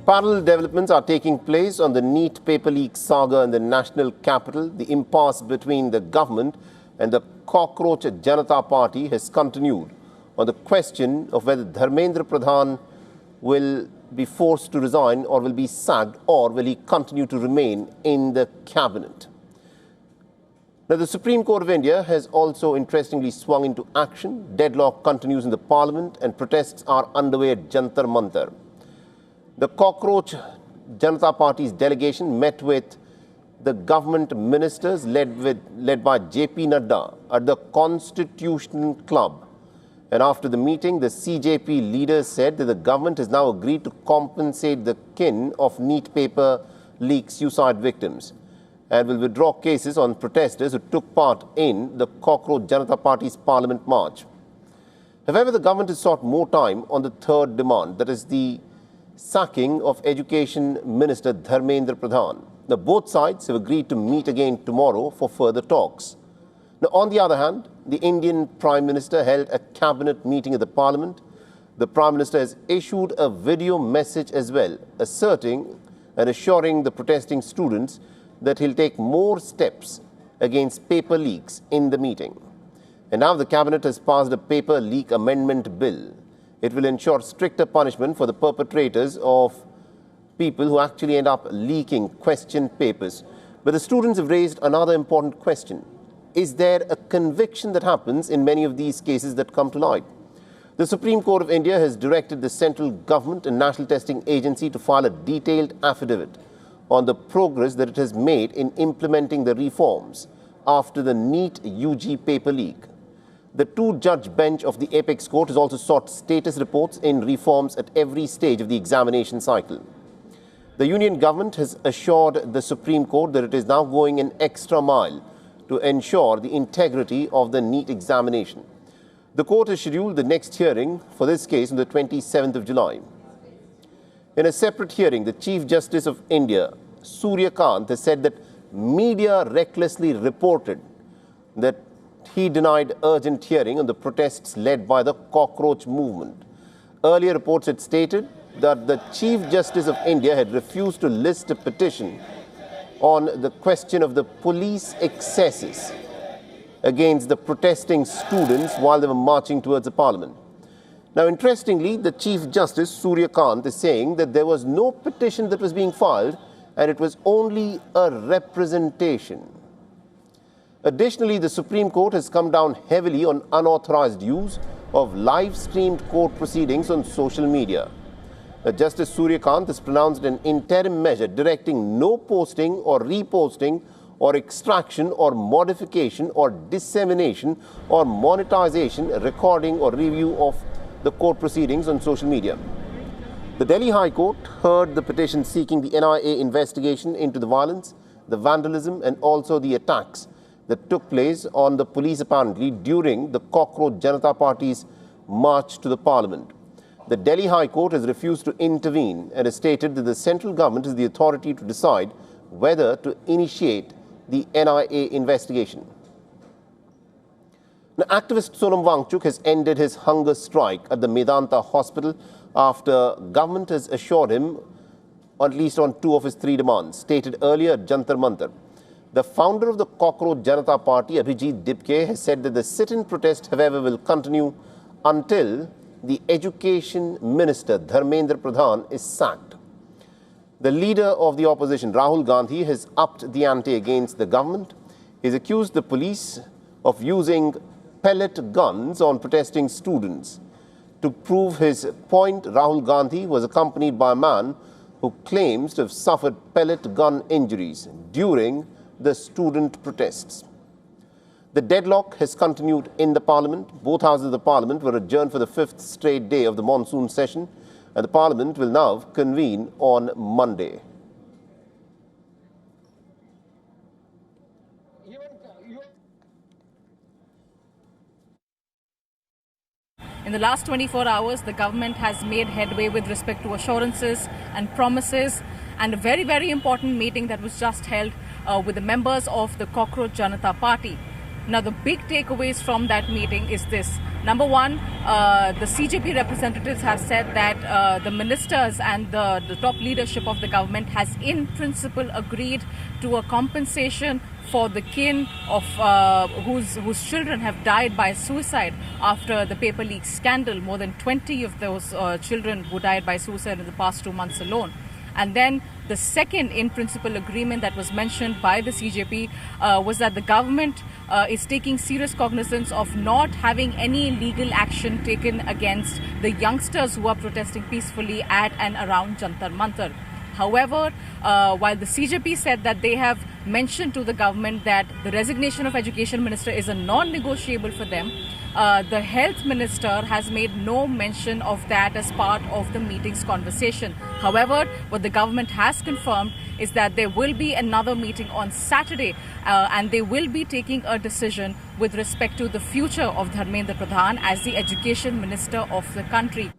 Parallel developments are taking place on the NEET paper leak saga in the national capital. The impasse between the government and the cockroach Janata Party has continued on the question of whether Dharmendra Pradhan will be forced to resign or will be sacked, or will he continue to remain in the cabinet. Now, the Supreme Court of India has also interestingly swung into action. Deadlock continues in the parliament and protests are underway at Jantar Mantar. The cockroach Janata Party's delegation met with the government ministers led by J.P. Nadda at the Constitutional Club. And after the meeting, the CJP leaders said that the government has now agreed to compensate the kin of NEET paper leak suicide victims and will withdraw cases on protesters who took part in the cockroach Janata Party's parliament march. However, the government has sought more time on the third demand, that is the sacking of Education Minister Dharmendra Pradhan. Now, both sides have agreed to meet again tomorrow for further talks. Now, on the other hand, the Indian Prime Minister held a cabinet meeting at the Parliament. The Prime Minister has issued a video message as well, asserting and assuring the protesting students that he'll take more steps against paper leaks in the meeting. And now the Cabinet has passed a paper leak amendment bill. It will ensure stricter punishment for the perpetrators of people who actually end up leaking question papers. But the students have raised another important question. Is there a conviction that happens in many of these cases that come to light? The Supreme Court of India has directed the central government and National Testing Agency to file a detailed affidavit on the progress that it has made in implementing the reforms after the NEET UG paper leak. The two-judge bench of the Apex Court has also sought status reports in reforms at every stage of the examination cycle. The Union government has assured the Supreme Court that it is now going an extra mile to ensure the integrity of the NEET examination. The court has scheduled the next hearing for this case on the 27th of July. In a separate hearing, the Chief Justice of India, Surya Kant, has said that media recklessly reported that he denied urgent hearing on the protests led by the cockroach movement. Earlier reports had stated that the Chief Justice of India had refused to list a petition on the question of the police excesses against the protesting students while they were marching towards the parliament. Now, interestingly, the Chief Justice, Surya Kant, is saying that there was no petition that was being filed and it was only a representation. Additionally, the Supreme Court has come down heavily on unauthorized use of live-streamed court proceedings on social media. Justice Surya Kant has pronounced an interim measure directing no posting or reposting or extraction or modification or dissemination or monetization, recording or review of the court proceedings on social media. The Delhi High Court heard the petition seeking the NIA investigation into the violence, the vandalism and also the attacks that took place on the police apparently during the cockroach Janata Party's march to the parliament. The Delhi High Court has refused to intervene and has stated that the central government has the authority to decide whether to initiate the NIA investigation. Now, activist Sonam Wangchuk has ended his hunger strike at the Medanta hospital after government has assured him at least on 2 of his 3 demands, stated earlier at Jantar Mantar. The founder of the cockroach Janata Party, Abhijit Dipke, has said that the sit-in protest, however, will continue until the Education Minister, Dharmendra Pradhan, is sacked. The leader of the opposition, Rahul Gandhi, has upped the ante against the government. He has accused the police of using pellet guns on protesting students. To prove his point, Rahul Gandhi was accompanied by a man who claims to have suffered pellet gun injuries during the student protests. The deadlock has continued in the parliament. Both houses of the parliament were adjourned for the 5th straight day of the monsoon session, and the parliament will now convene on Monday. In the last 24 hours, the government has made headway with respect to assurances and promises, and a very, very important meeting that was just held with the members of the Cockroach Janata Party. Now, the big takeaways from that meeting is this, Number one, the CJP representatives have said that the ministers and the top leadership of the government has in principle agreed to a compensation for the kin of whose children have died by suicide after the paper leak scandal. More than 20 of those children who died by suicide in the past 2 months alone. And then the second in-principle agreement that was mentioned by the CJP was that the government is taking serious cognizance of not having any legal action taken against the youngsters who are protesting peacefully at and around Jantar Mantar. However, while the CJP said that they have mentioned to the government that the resignation of Education Minister is a non-negotiable for them, the Health Minister has made no mention of that as part of the meeting's conversation. However, what the government has confirmed is that there will be another meeting on Saturday and they will be taking a decision with respect to the future of Dharmendra Pradhan as the Education Minister of the country.